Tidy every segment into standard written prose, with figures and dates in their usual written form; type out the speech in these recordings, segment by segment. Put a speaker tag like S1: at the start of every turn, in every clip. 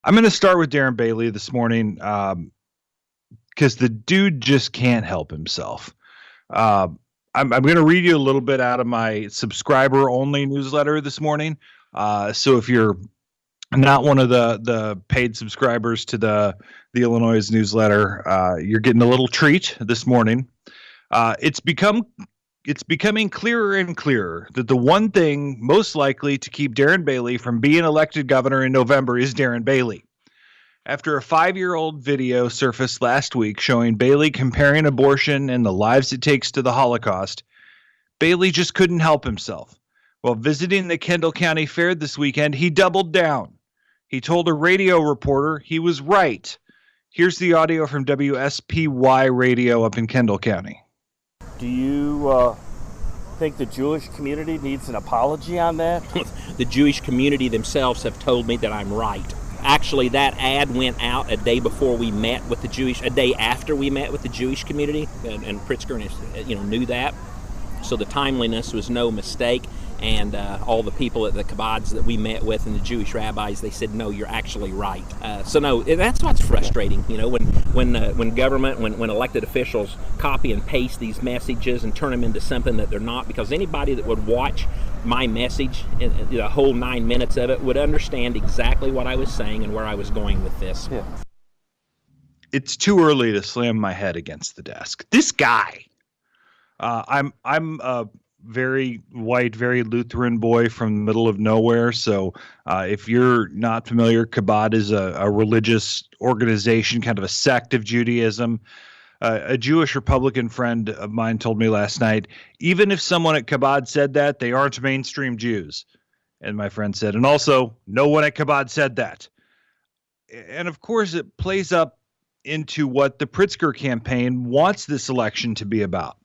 S1: I'm going to start with Darren Bailey this morning because the dude just can't help himself. I'm going to read you a little bit out of my subscriber-only newsletter this morning. So if you're not one of the paid subscribers to the Illinoize newsletter, you're getting a little treat this morning. It's becoming clearer and clearer that the one thing most likely to keep Darren Bailey from being elected governor in November is Darren Bailey. After a 5-year-old video surfaced last week showing Bailey comparing abortion and the lives it takes to the Holocaust, Bailey just couldn't help himself. While visiting the Kendall County Fair this weekend, he doubled down. He told a radio reporter he was right. Here's the audio from WSPY Radio up in Kendall County.
S2: Do you think the Jewish community needs an apology on that?
S3: The Jewish community themselves have told me that I'm right. Actually, that ad went out a day after we met with the Jewish community, and Pritzker, knew that. So the timeliness was no mistake, and all the people at the kibbutz that we met with and the Jewish rabbis, they said, no, you're actually right. So that's what's frustrating, when government, when elected officials copy and paste these messages and turn them into something that they're not, because anybody that would watch my message, the whole 9 minutes of it, would understand exactly what I was saying and where I was going with this.
S2: Yeah.
S1: It's too early to slam my head against the desk. This guy, I'm a very white, very Lutheran boy from the middle of nowhere. So if you're not familiar, Chabad is a religious organization, kind of a sect of Judaism. A Jewish Republican friend of mine told me last night, even if someone at Chabad said that, they aren't mainstream Jews. And my friend said, and also, no one at Chabad said that. And of course, it plays up into what the Pritzker campaign wants this election to be about.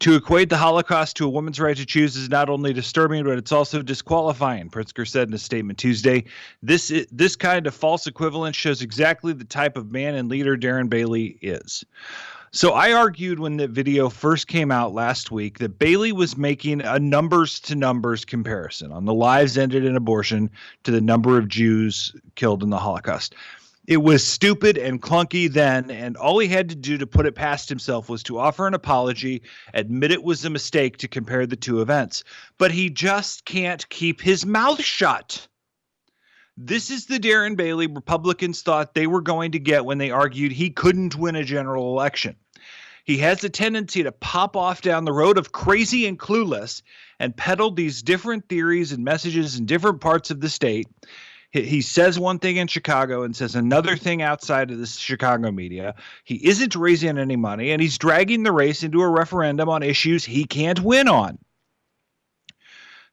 S1: To equate the Holocaust to a woman's right to choose is not only disturbing, but it's also disqualifying, Pritzker said in a statement Tuesday. This kind of false equivalence shows exactly the type of man and leader Darren Bailey is. So I argued when the video first came out last week that Bailey was making a numbers-to-numbers comparison on the lives ended in abortion to the number of Jews killed in the Holocaust. It was stupid and clunky then, and all he had to do to put it past himself was to offer an apology, admit it was a mistake to compare the two events. But he just can't keep his mouth shut. This is the Darren Bailey Republicans thought they were going to get when they argued he couldn't win a general election. He has a tendency to pop off down the road of crazy and clueless and peddle these different theories and messages in different parts of the state. He says one thing in Chicago and says another thing outside of the Chicago media. He isn't raising any money, and he's dragging the race into a referendum on issues he can't win on.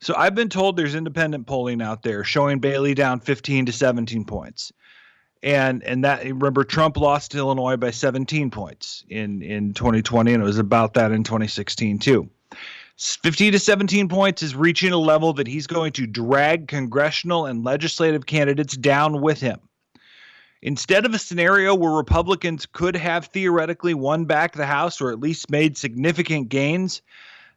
S1: So I've been told there's independent polling out there showing Bailey down 15 to 17 points. And that, remember, Trump lost to Illinois by 17 points in 2020, and it was about that in 2016 too. 15 to 17 points is reaching a level that he's going to drag congressional and legislative candidates down with him. Instead of a scenario where Republicans could have theoretically won back the House or at least made significant gains,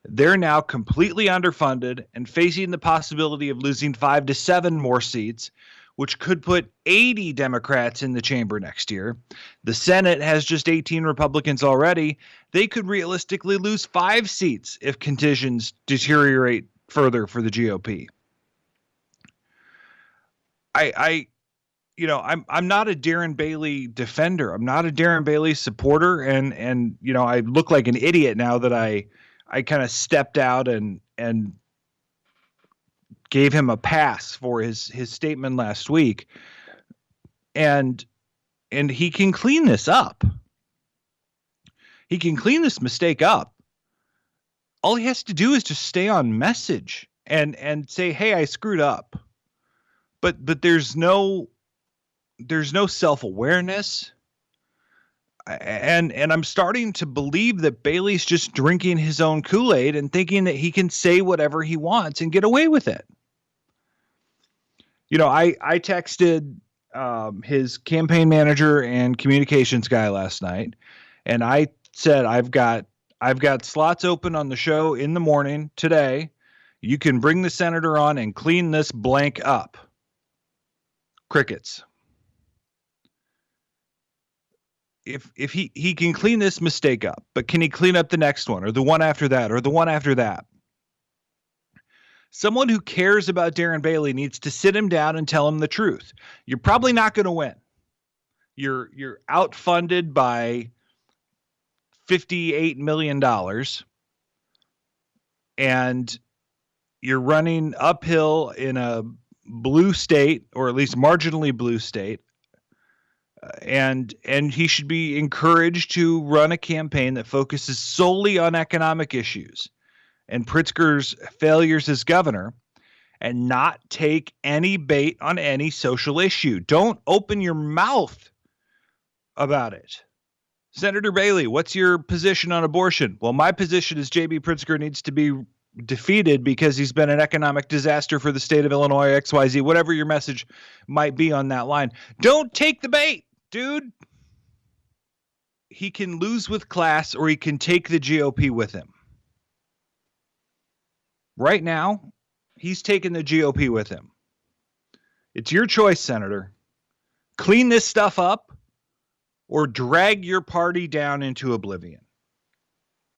S1: they're now completely underfunded and facing the possibility of losing 5 to 7 more seats, which could put 80 Democrats in the chamber next year. The Senate has just 18 Republicans already. They could realistically lose 5 seats if conditions deteriorate further for the GOP. I'm not a Darren Bailey defender. I'm not a Darren Bailey supporter, and I look like an idiot now that I kind of stepped out and gave him a pass for his statement last week. And he can clean this up. He can clean this mistake up. All he has to do is just stay on message and say, hey, I screwed up. But there's no self-awareness. And I'm starting to believe that Bailey's just drinking his own Kool-Aid and thinking that he can say whatever he wants and get away with it. I texted his campaign manager and communications guy last night, and I said, I've got slots open on the show in the morning today. You can bring the senator on and clean this blank up. Crickets. If he can clean this mistake up, but can he clean up the next one or the one after that or the one after that? Someone who cares about Darren Bailey needs to sit him down and tell him the truth. You're probably not going to win. You're outfunded by $58 million, and you're running uphill in a blue state, or at least marginally blue state. And he should be encouraged to run a campaign that focuses solely on economic issues and Pritzker's failures as governor, and not take any bait on any social issue. Don't open your mouth about it. Senator Bailey, what's your position on abortion? Well, my position is J.B. Pritzker needs to be defeated because he's been an economic disaster for the state of Illinois, XYZ, whatever your message might be on that line. Don't take the bait, dude. He can lose with class, or he can take the GOP with him. Right now, he's taking the GOP with him. It's your choice, Senator. Clean this stuff up or drag your party down into oblivion.